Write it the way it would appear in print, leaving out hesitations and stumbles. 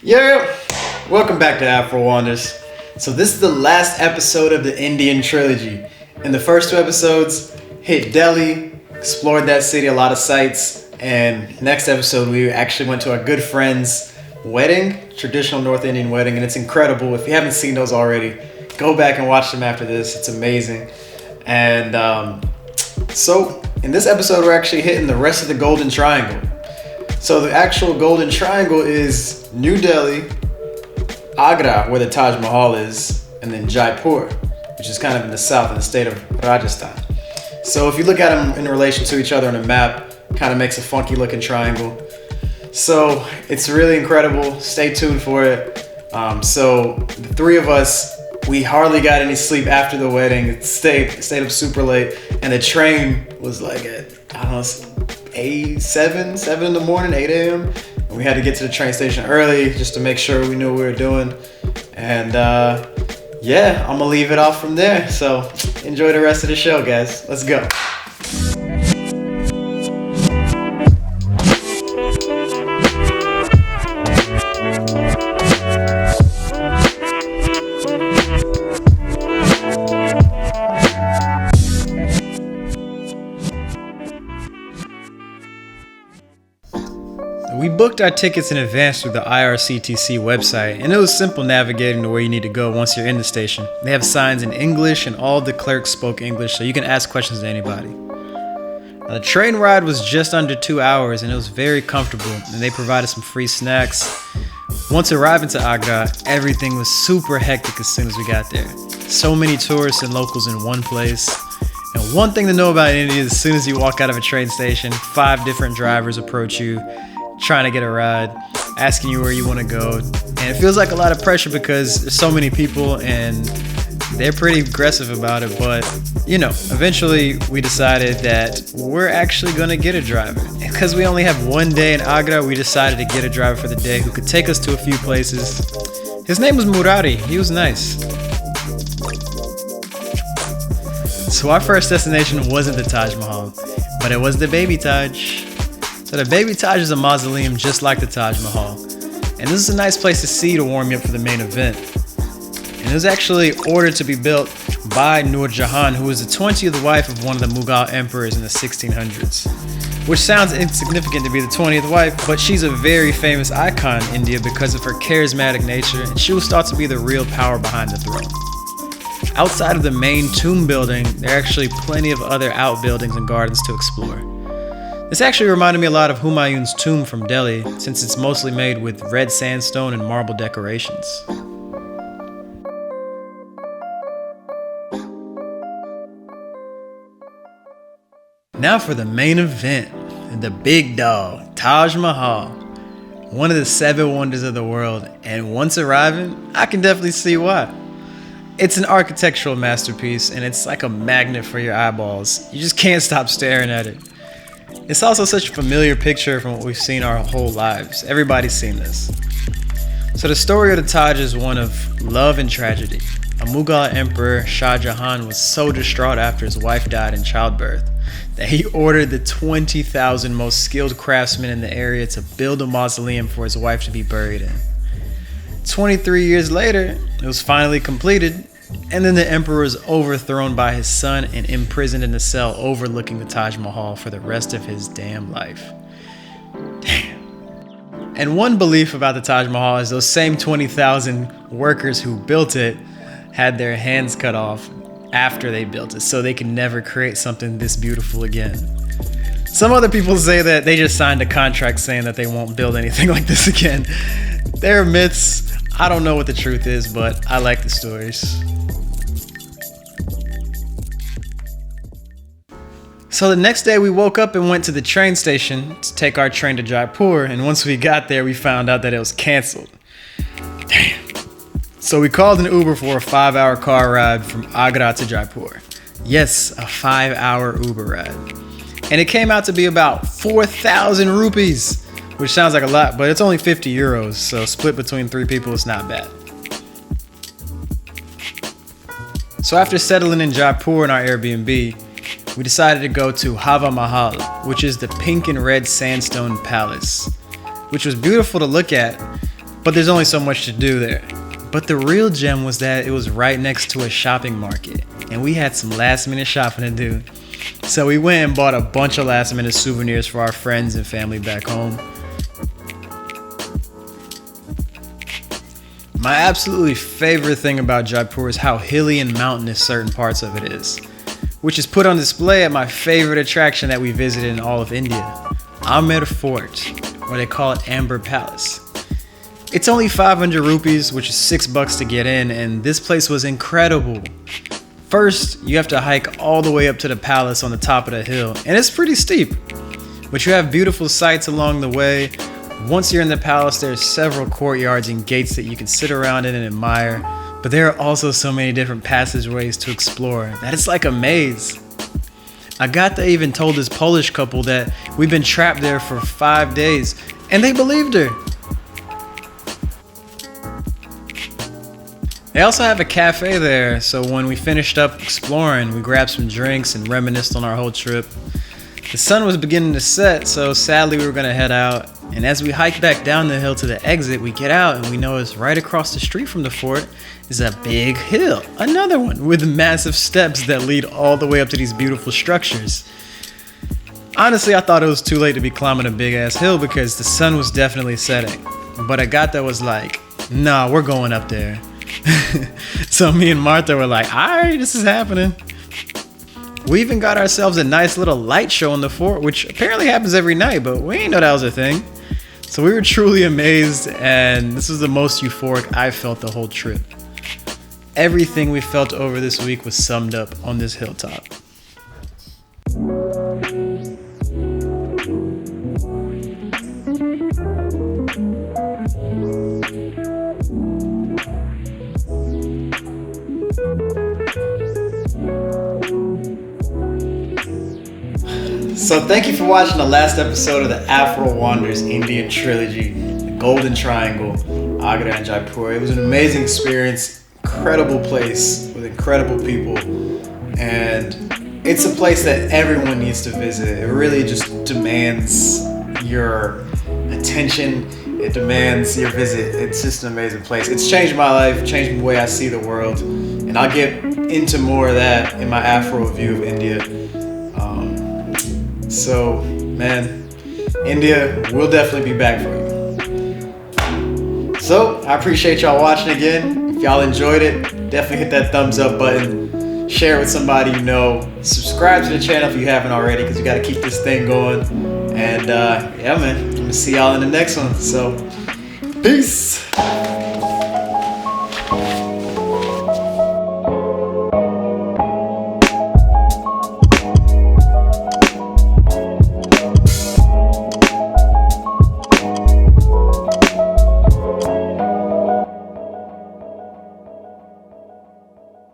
Yeah, welcome back to Afro Wonders. So this is the last episode of the Indian trilogy. In the first two episodes, hit Delhi, explored that city, a lot of sights, and next episode we actually went to our good friend's wedding, traditional North Indian wedding, and it's incredible. If you haven't seen those already, go back and watch them after this. It's amazing. And so in this episode, we're actually hitting the rest of the Golden Triangle. So the actual Golden Triangle is New Delhi, Agra, where the Taj Mahal is, and then Jaipur, which is kind of in the south in the state of Rajasthan. So if you look at them in relation to each other on a map, kind of makes a funky looking triangle. So it's really incredible. Stay tuned for it. So the three of us, we hardly got any sleep after the wedding. It stayed up super late, and the train was like at, I don't know, 7 in the morning, 8 a.m. And we had to get to the train station early just to make sure we knew what we were doing. And yeah, I'm gonna leave it off from there. So enjoy the rest of the show, guys. Let's go. We booked our tickets in advance through the IRCTC website, and it was simple navigating to where you need to go once you're in the station. They have signs in English, and all the clerks spoke English, so you can ask questions to anybody. Now, the train ride was just under 2 hours, and it was very comfortable, and they provided some free snacks. Once arriving to Agra, everything was super hectic as soon as we got there. So many tourists and locals in one place. And one thing to know about India is as soon as you walk out of a train station, 5 different drivers approach you, trying to get a ride, asking you where you want to go. And it feels like a lot of pressure because there's so many people and they're pretty aggressive about it. But, you know, eventually we decided that we're actually going to get a driver. Because we only have one day in Agra, we decided to get a driver for the day who could take us to a few places. His name was Murari. He was nice. So our first destination wasn't the Taj Mahal, but it was the Baby Taj. So the Baby Taj is a mausoleum just like the Taj Mahal. And this is a nice place to see to warm you up for the main event. And it was actually ordered to be built by Nur Jahan, who was the 20th wife of one of the Mughal emperors in the 1600s. Which sounds insignificant to be the 20th wife, but she's a very famous icon in India because of her charismatic nature, and she was thought to be the real power behind the throne. Outside of the main tomb building, there are actually plenty of other outbuildings and gardens to explore. This actually reminded me a lot of Humayun's tomb from Delhi, since it's mostly made with red sandstone and marble decorations. Now for the main event, the big dog, Taj Mahal. One of the 7 wonders of the world, and once arriving, I can definitely see why. It's an architectural masterpiece, and it's like a magnet for your eyeballs. You just can't stop staring at it. It's also such a familiar picture from what we've seen our whole lives. Everybody's seen this. So the story of the Taj is one of love and tragedy. A Mughal emperor, Shah Jahan, was so distraught after his wife died in childbirth that he ordered the 20,000 most skilled craftsmen in the area to build a mausoleum for his wife to be buried in. 23 years later, it was finally completed, and then the emperor was overthrown by his son and imprisoned in a cell overlooking the Taj Mahal for the rest of his damn life. Damn. And one belief about the Taj Mahal is those same 20,000 workers who built it had their hands cut off after they built it, so they can never create something this beautiful again. Some other people say that they just signed a contract saying that they won't build anything like this again. They're myths. I don't know what the truth is, but I like the stories. So the next day we woke up and went to the train station to take our train to Jaipur, and once we got there we found out that it was canceled. Damn. So we called an Uber for a 5-hour car ride from Agra to Jaipur. Yes, a 5-hour Uber ride. And it came out to be about 4,000 rupees, which sounds like a lot, but it's only 50 euros, so split between 3 people is not bad. So after settling in Jaipur in our Airbnb, we decided to go to Hawa Mahala, which is the pink and red sandstone palace, which was beautiful to look at, but there's only so much to do there. But the real gem was that it was right next to a shopping market, and we had some last minute shopping to do. So we went and bought a bunch of last minute souvenirs for our friends and family back home. My absolutely favorite thing about Jaipur is how hilly and mountainous certain parts of it is, which is put on display at my favorite attraction that we visited in all of India, Amer Fort, or they call it Amber Palace. It's only 500 rupees, which is $6 to get in, and this place was incredible. First, you have to hike all the way up to the palace on the top of the hill, and it's pretty steep, but you have beautiful sights along the way. Once you're in the palace, there are several courtyards and gates that you can sit around in and admire, but there are also so many different passageways to explore that it's like a maze. Agata even told this Polish couple that we've been trapped there for 5 days, and they believed her. They also have a cafe there, so when we finished up exploring, we grabbed some drinks and reminisced on our whole trip. The sun was beginning to set, so sadly we were going to head out. And as we hike back down the hill to the exit, we get out and we notice right across the street from the fort is a big hill. Another one with massive steps that lead all the way up to these beautiful structures. Honestly, I thought it was too late to be climbing a big ass hill because the sun was definitely setting. But Agata was like, nah, we're going up there. So me and Martha were like, alright, this is happening. We even got ourselves a nice little light show in the fort, which apparently happens every night, but we didn't know that was a thing. So we were truly amazed, and this was the most euphoric I felt the whole trip. Everything we felt over this week was summed up on this hilltop. So thank you for watching the last episode of the Afro Wonders Indian Trilogy, the Golden Triangle, Agra and Jaipur. It was an amazing experience, incredible place with incredible people, and it's a place that everyone needs to visit. It really just demands your attention. It demands your visit. It's just an amazing place. It's changed my life, changed the way I see the world, and I'll get into more of that in my Afro view of India. So, man, India will definitely be back for you. So, I appreciate y'all watching again. If y'all enjoyed it, definitely hit that thumbs up button. Share it with somebody you know. Subscribe to the channel if you haven't already, because we got to keep this thing going. And, yeah, man, I'm going to see y'all in the next one. So, peace.